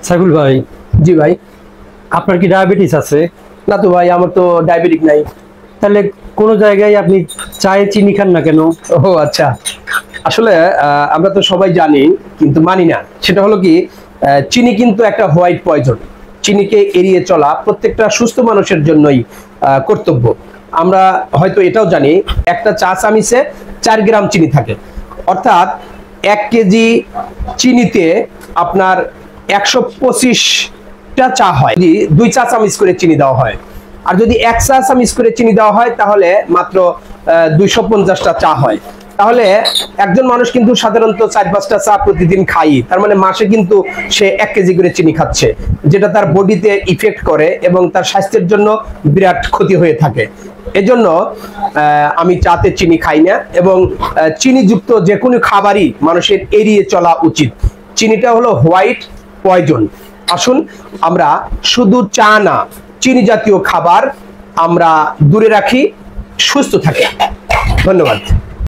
সাইফুল ভাই, জি ভাই। আপনার কি ডায়াবেটিস আছে? না তো ভাই, আমার তো ডায়াবেটিক নাই। তাহলে কোন জায়গায় আপনি চায়ে চিনি খান না কেন? ও আচ্ছা, আসলে আমরা তো সবাই জানি কিন্তু মানি না। সেটা হলো কি, চিনি কিন্তু একটা হোয়াইট পয়জন। চিনিকে এড়িয়ে চলা প্রত্যেকটা সুস্থ মানুষের জন্যই কর্তব্য। আমরা হয়তো এটাও জানি, একটা চা চামচে 4 গ্রাম চিনি থাকে, অর্থাৎ 1 কেজি চিনিতে আপনার 125টা চা হয়। যদি 2 চা চামচ করে চিনি দেওয়া হয়, আর যদি 1 চা চামচ করে চিনি দেওয়া হয়, তাহলে মাত্র 250টা চা হয়। তাহলে একজন মানুষ কিন্তু সাধারণত 4-5টা চা প্রতিদিন খায়, তার মানে মাসে কিন্তু সে 1 কেজি করে চিনি খাচ্ছে, যেটা তার বডিতে ইফেক্ট করে এবং তার স্বাস্থ্যের জন্য বিরাট ক্ষতি হয়ে থাকে। এজন্য আমি চাতে চিনি খাই না, এবং চিনিযুক্ত যে কোনো খাবারই মানুষের এড়িয়ে চলা উচিত। চিনিটা হলো হোয়াইট পয়জন। আসুন আমরা শুধু চা না, চিনি জাতীয় খাবার আমরা দূরে রাখি, সুস্থ থাকি। ধন্যবাদ।